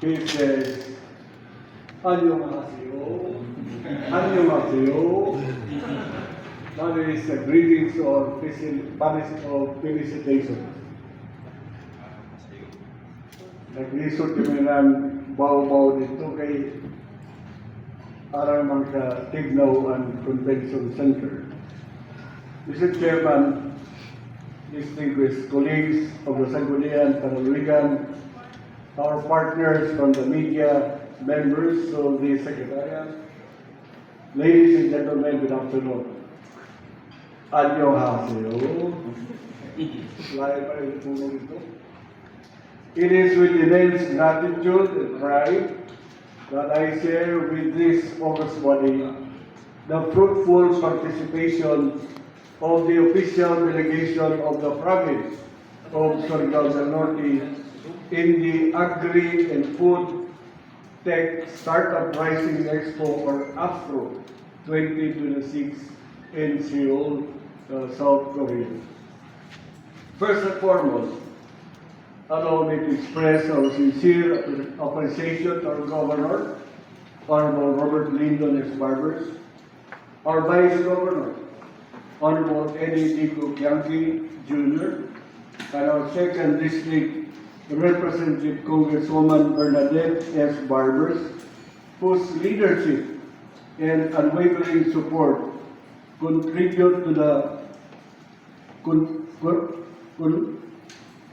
He says, "Annyeonghaseyo, annyeonghaseyo." That is greetings or felicitation. Nag-resort kami ng baw-baw dito kay para mga Tignaw and Convention Center. Mr. Chairman, distinguished colleagues of the Sangguniang Panaligan, our partners from the media, members of the Secretariat, ladies and gentlemen, good afternoon. Annyeonghaseyo. Layo pa rin puno ito. It is with immense gratitude and pride that I share with this august body the fruitful participation of the official delegation of the province of Surigao del Norte in the Agri and Food Tech Startup Rising Expo or AFRO 2026 in Seoul, South Korea. First and foremost, allow me to express our sincere appreciation to our Governor, Honorable Robert Lyndon S. Barbers, our Vice Governor, Honorable Eddie Dico Kianki Jr., and our Second District Representative Congresswoman Bernadette S. Barbers, whose leadership and unwavering support contribute to the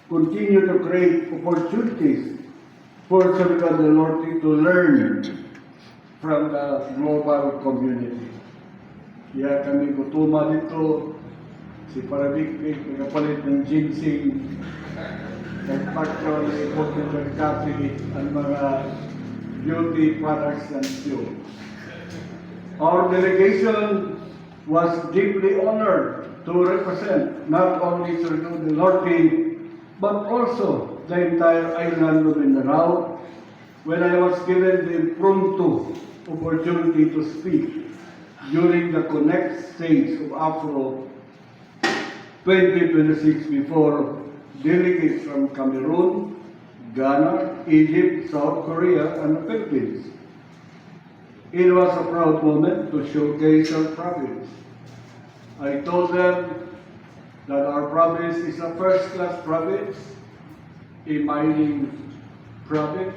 continue to create opportunities for Surigao del Norte to learn from the global community. Kaya kami gutuma dito, si Parabikik, nagpalit ng ginseng, nagpactual, ipotid ng coffee, ang mga beauty products and fuel. Our delegation was deeply honored to represent not only Surigao del Norte, but also the entire island of Mindanao when I was given the impromptu opportunity to speak during the Connect stage of AFRO 2026 before delegates from Cameroon, Ghana, Egypt, South Korea, and the Philippines. It was a proud moment to showcase our province. I told them that our province is a first-class province, a mining province,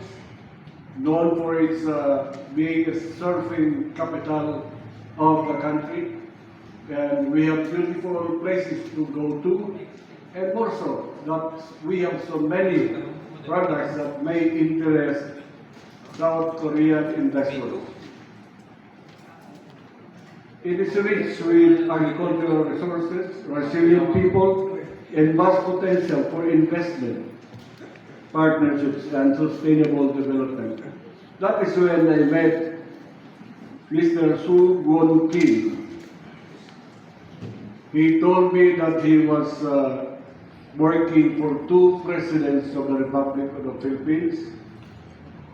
known for its being a surfing capital of the country, and we have beautiful places to go to, and also that we have so many products that may interest South Korean investors. It is rich with agricultural resources, resilient people, and vast potential for investment, partnerships, and sustainable development. That is when I met Mr. Su Gun Kim. He told me that he was working for two presidents of the Republic of the Philippines,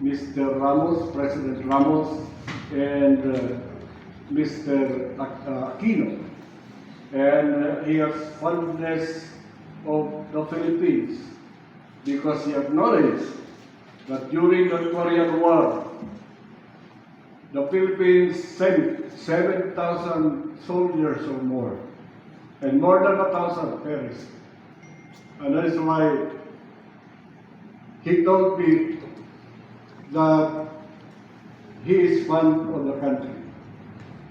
Mr. Ramos, President Ramos, and Mr. Aquino, and he has fondness of the Philippines because he acknowledged that during the Korean War, the Philippines sent 7,000 soldiers or more, and more than 1,000 perished. And that is why he told me that he is fond of the country.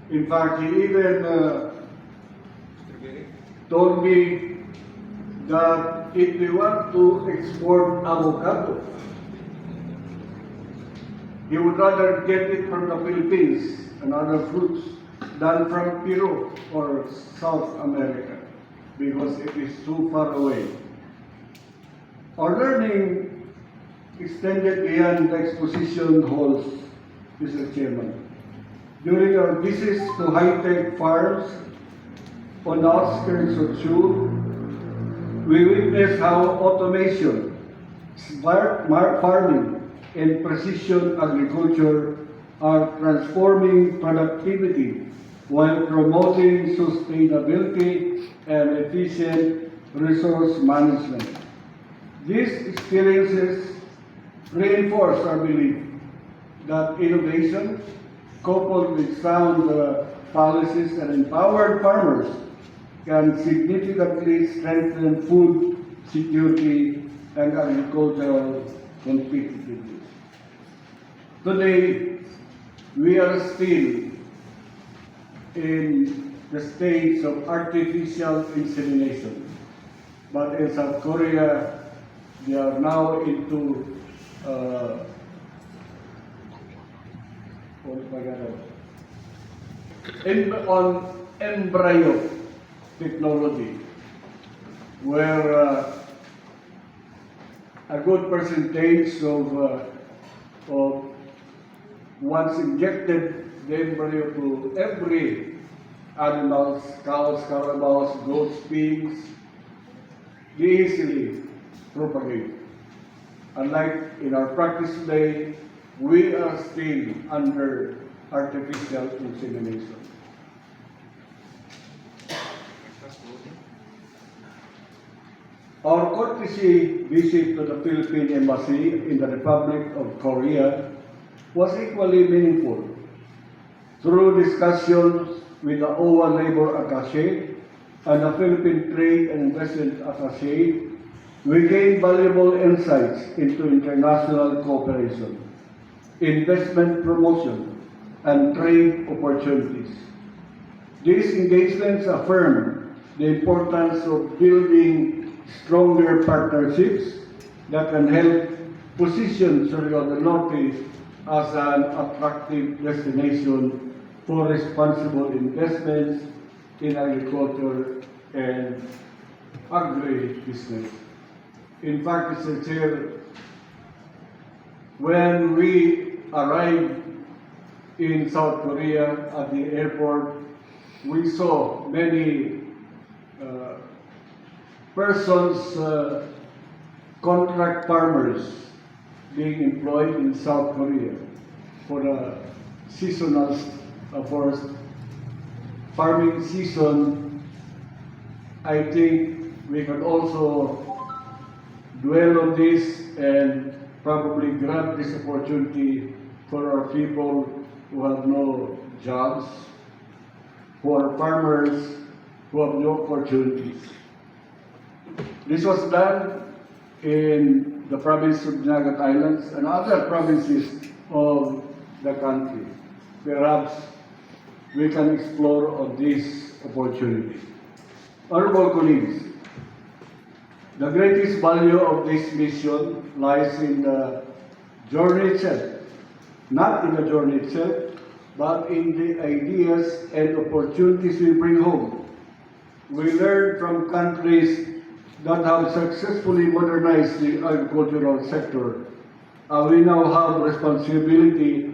In fact, he even told me that if we want to export avocado, he would rather get it from the Philippines and other fruits than from Peru or South America because it is too far away. Our learning extended beyond the exposition halls, Mr. Chairman. During our visits to high-tech farms on the outskirts of Seoul, we witnessed how automation, smart farming, and precision agriculture are transforming productivity while promoting sustainability and efficient resource management. These experiences reinforce our belief that innovation, coupled with sound policies and empowered farmers, can significantly strengthen food security and agricultural competitiveness. Today, we are still in the stage of artificial insemination, but in South Korea, they are now into on embryo technology, where a good percentage of once injected the embryo to every animals, cows, carabaos, goats, pigs, they easily propagate. Unlike in our practice today, we are still under artificial insemination. Our courtesy visit to the Philippine Embassy in the Republic of Korea was equally meaningful. Through discussions with the OWA Labor Attaché and the Philippine Trade and Investment Attaché, we gained valuable insights into international cooperation, investment promotion, and trade opportunities. These engagements affirm the importance of building stronger partnerships that can help position Surigao del Norte as an attractive destination for responsible investments in agriculture and agribusiness. In fact, Mr. Chair, when we arrived in South Korea at the airport, we saw many contract farmers being employed in South Korea for the seasonal for farming season. I think we can also dwell on this and probably grab this opportunity for our people who have no jobs, for farmers who have no opportunities. This was done in the province of Dinagat Islands and other provinces of the country. Perhaps we can explore on this opportunity. Honorable colleagues, the greatest value of this mission lies in the journey itself, not in the journey itself, but in the ideas and opportunities we bring home. We learn from countries that have successfully modernized the agricultural sector. We now have responsibility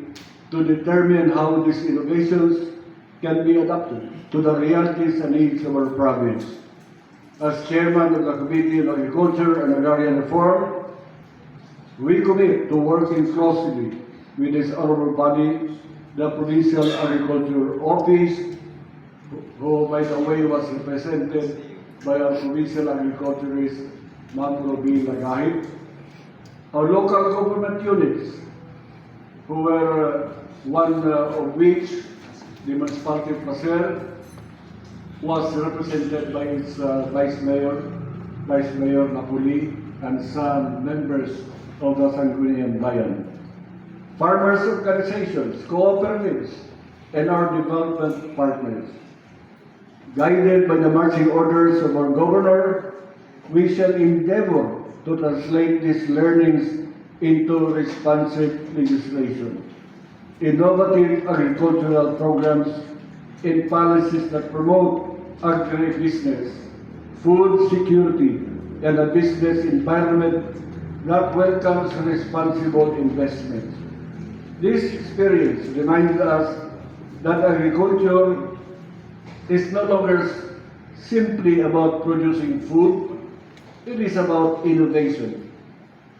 to determine how these innovations can be adapted to the realities and needs of our province. As chairman of the Committee on Agriculture and Agrarian Reform, we commit to working closely with this honorable body, the Provincial Agriculture Office, who, by the way, was represented by our provincial agriculturist, Ma'am Ruby Lagahit, our local government units, who were one of which, the municipality of Placer, was represented by its Vice Mayor Napoli, and some members of the Sangguniang Bayan. Farmers organizations, cooperatives, and our development partners. Guided by the marching orders of our governor, we shall endeavor to translate these learnings into responsive legislation, innovative agricultural programs, and policies that promote agribusiness, food security, and a business environment that welcomes responsible investment. This experience reminds us that agriculture is no longer simply about producing food. It is about innovation,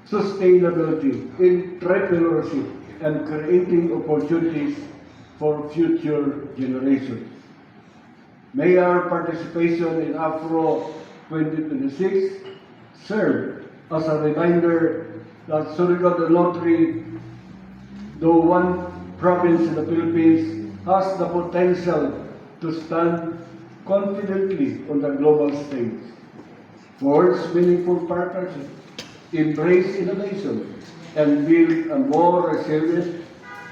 sustainability, entrepreneurship, and creating opportunities for future generations. May our participation in AFRO 2026 serve as a reminder that Surigao del Norte, though one province in the Philippines, has the potential to stand confidently on the global stage, forge meaningful partnership, embrace innovation, and build a more resilient,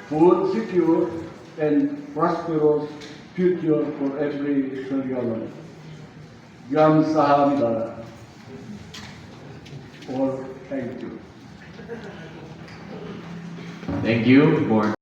food secure, and prosperous future for every Surigao. Gamsahamnida. Or thank you. Thank you for